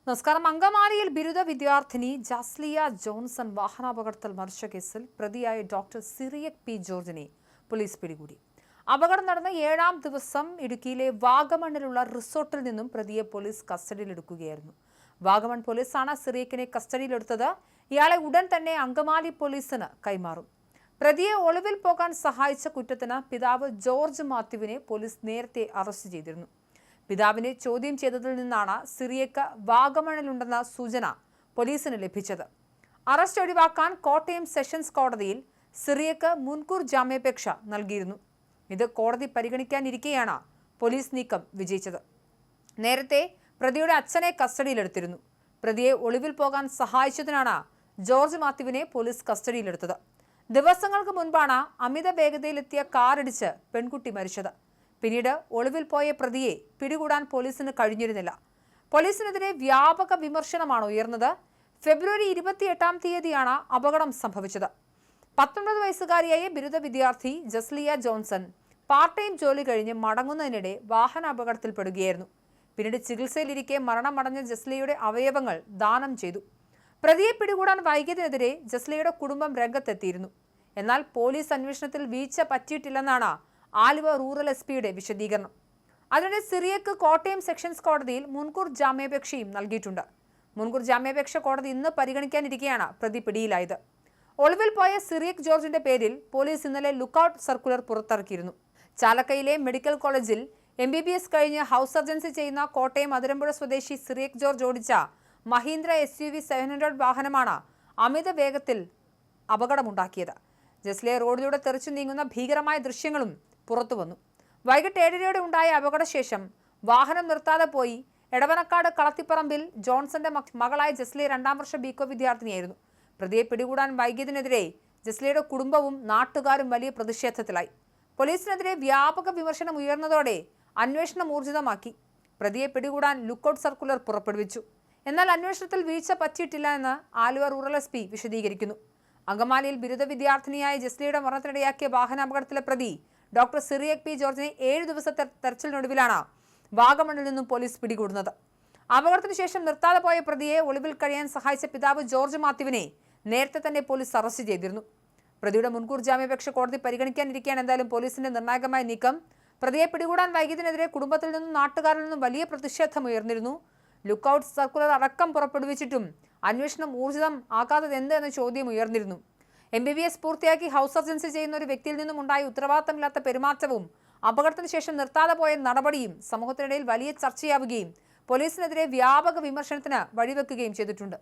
നമസ്കാരം. അങ്കമാലിയിൽ ബിരുദ വിദ്യാർത്ഥിനി ജസ്ലിയ ജോൺസൺ വാഹനാപകടത്തിൽ മരിച്ച കേസിൽ പ്രതിയായ ഡോക്ടർ സിറിയക് പി ജോർജിനെ പോലീസ് പിടികൂടി. അപകടം നടന്ന 7-ാം ദിവസം ഇടുക്കിയിലെ വാഗമണ്ണിലുള്ള റിസോർട്ടിൽ നിന്നും പ്രതിയെ പോലീസ് കസ്റ്റഡിയിലെടുക്കുകയായിരുന്നു. വാഗമൺ പോലീസാണ് സിറിയക്കിനെ കസ്റ്റഡിയിലെടുത്തത്. ഇയാളെ ഉടൻ തന്നെ അങ്കമാലി പോലീസിന് കൈമാറും. പ്രതിയെ ഒളിവിൽ പോകാൻ സഹായിച്ച കുറ്റത്തിന് പിതാവ് ജോർജ് മാത്യുവിനെ പോലീസ് നേരത്തെ അറസ്റ്റ് ചെയ്തിരുന്നു. പിതാവിനെ ചോദ്യം ചെയ്തതിൽ നിന്നാണ് സിറിയക്ക് വാഗമണിലുണ്ടെന്ന സൂചന പോലീസിന് ലഭിച്ചത്. അറസ്റ്റ് ഒഴിവാക്കാൻ കോട്ടയം സെഷൻസ് കോടതിയിൽ സിറിയക്ക് മുൻകൂർ ജാമ്യാപേക്ഷ നൽകിയിരുന്നു. ഇത് കോടതി പരിഗണിക്കാനിരിക്കെയാണ് പോലീസ് നീക്കം വിജയിച്ചത്. നേരത്തെ പ്രതിയുടെ അച്ഛനെ കസ്റ്റഡിയിലെടുത്തിരുന്നു. പ്രതിയെ ഒളിവിൽ പോകാൻ സഹായിച്ചതിനാണ് ജോർജ് മാത്യുവിനെ പോലീസ് കസ്റ്റഡിയിലെടുത്തത്. ദിവസങ്ങൾക്ക് മുൻപാണ് അമിത വേഗതയിലെത്തിയ കാറിടിച്ച് പെൺകുട്ടി മരിച്ചത്. പിന്നീട് ഒളിവിൽ പോയ പ്രതിയെ പിടികൂടാൻ പോലീസിന് കഴിഞ്ഞിരുന്നില്ല. പോലീസിനെതിരെ വ്യാപക വിമർശനമാണ് ഉയർന്നത്. ഫെബ്രുവരി 28-ാം തീയതിയാണ് അപകടം സംഭവിച്ചത്. 19 വയസ്സുകാരിയായ ബിരുദ വിദ്യാർത്ഥി ജസ്ലിയ ജോൺസൺ പാർട്ട് ടൈം ജോലി കഴിഞ്ഞ് മടങ്ങുന്നതിനിടെ വാഹനാപകടത്തിൽപ്പെടുകയായിരുന്നു. പിന്നീട് ചികിത്സയിലിരിക്കെ മരണമടഞ്ഞ ജസ്ലിയയുടെ അവയവങ്ങൾ ദാനം ചെയ്തു. പ്രതിയെ പിടികൂടാൻ വൈകിയതിനെതിരെ ജസ്ലിയയുടെ കുടുംബം രംഗത്തെത്തിയിരുന്നു. എന്നാൽ പോലീസ് അന്വേഷണത്തിൽ വീഴ്ച പറ്റിയിട്ടില്ലെന്നാണ് ആലുവ റൂറൽ എസ്.പിയുടെ വിശദീകരണം. അതിനിടെ സിറിയക്ക് കോട്ടയം സെഷൻസ് കോടതിയിൽ മുൻകൂർ ജാമ്യാപേക്ഷയും നൽകിയിട്ടുണ്ട്. മുൻകൂർ ജാമ്യാപേക്ഷ കോടതി ഇന്ന് പരിഗണിക്കാനിരിക്കെയാണ് പ്രതി പിടിയിലായത്. ഒളിവിൽ പോയ സിറിയക് ജോർജിന്റെ പേരിൽ പോലീസ് ഇന്നലെ ലുക്കൌട്ട് സർക്കുലർ പുറത്തിറക്കിയിരുന്നു. ചാലക്കയിലെ മെഡിക്കൽ കോളേജിൽ MBBS കഴിഞ്ഞ് ഹൗസ് സർജൻസി ചെയ്യുന്ന കോട്ടയം അതിരമ്പുഴ സ്വദേശി സിറിയക് ജോർജ് ഓടിച്ച മഹീന്ദ്ര SUV 700 വാഹനമാണ് അമിത വേഗത്തിൽ അപകടമുണ്ടാക്കിയത്. ജസ്ലിയ റോഡിലൂടെ തെറിച്ചു നീങ്ങുന്ന ഭീകരമായ ദൃശ്യങ്ങളും പുറത്തുവന്നു. വൈകിട്ട് 7:30 ഉണ്ടായ അപകടശേഷം വാഹനം നിർത്താതെ പോയി. എടവനക്കാട് കളത്തിപ്പറമ്പിൽ ജോൺസന്റെ മകളായ ജസ്ലിയ 2-ാം വർഷ BCom വിദ്യാർത്ഥിനിയായിരുന്നു. പ്രതിയെ പിടികൂടാൻ വൈകിയതിനെതിരെ ജസ്ലിയയുടെ കുടുംബവും നാട്ടുകാരും വലിയ പ്രതിഷേധത്തിലായി. പോലീസിനെതിരെ വ്യാപക വിമർശനം ഉയർന്നതോടെ അന്വേഷണം ഊർജിതമാക്കി. പ്രതിയെ പിടികൂടാൻ ലുക്കൌട്ട് സർക്കുലർ പുറപ്പെടുവിച്ചു. എന്നാൽ അന്വേഷണത്തിൽ വീഴ്ച പറ്റിയിട്ടില്ല എന്ന് ആലുവ റൂറൽ SP വിശദീകരിക്കുന്നു. അങ്കമാലിയിൽ ബിരുദ വിദ്യാർത്ഥിനിയായ ജസ്ലിയയുടെ മരണത്തിനിടയാക്കിയ വാഹനാപകടത്തിലെ പ്രതി ഡോക്ടർ സിറിയക് പി ജോർജിനെ 7 ദിവസത്തെ തെരച്ചിലിനൊടുവിലാണ് വാഗമണിൽ നിന്നും പോലീസ് പിടികൂടുന്നത്. അപകടത്തിന് ശേഷം നിർത്താതെ പോയ പ്രതിയെ ഒളിവിൽ കഴിയാൻ സഹായിച്ച പിതാവ് ജോർജ് മാത്യുവിനെ നേരത്തെ തന്നെ പോലീസ് അറസ്റ്റ് ചെയ്തിരുന്നു. പ്രതിയുടെ മുൻകൂർ ജാമ്യാപേക്ഷ കോടതി പരിഗണിക്കാനിരിക്കെയാണ് എന്തായാലും പോലീസിന്റെ നിർണായകമായ നീക്കം. പ്രതിയെ പിടികൂടാൻ വൈകിയതിനെതിരെ കുടുംബത്തിൽ നിന്നും നാട്ടുകാരിൽ നിന്നും വലിയ പ്രതിഷേധം ഉയർന്നിരുന്നു. ലുക്കൌട്ട് സർക്കുലർ അടക്കം പുറപ്പെടുവിച്ചിട്ടും അന്വേഷണം ഊർജിതം ആകാത്തത് എന്ത് എന്ന ചോദ്യം ഉയർന്നിരുന്നു. MBBS പൂർത്തിയാക്കി ഹൗസ് സർജൻസി ചെയ്യുന്ന ഒരു വ്യക്തിയിൽ നിന്നും ഉണ്ടായ ഉത്തരവാദിത്തമില്ലാത്ത പെരുമാറ്റവും അപകടത്തിന് ശേഷം നിർത്താതെ പോയ നടപടിയും സമൂഹത്തിനിടയിൽ വലിയ ചർച്ചയാവുകയും പോലീസിനെതിരെ വ്യാപക വിമർശനത്തിന് വഴിവെക്കുകയും ചെയ്തിട്ടുണ്ട്.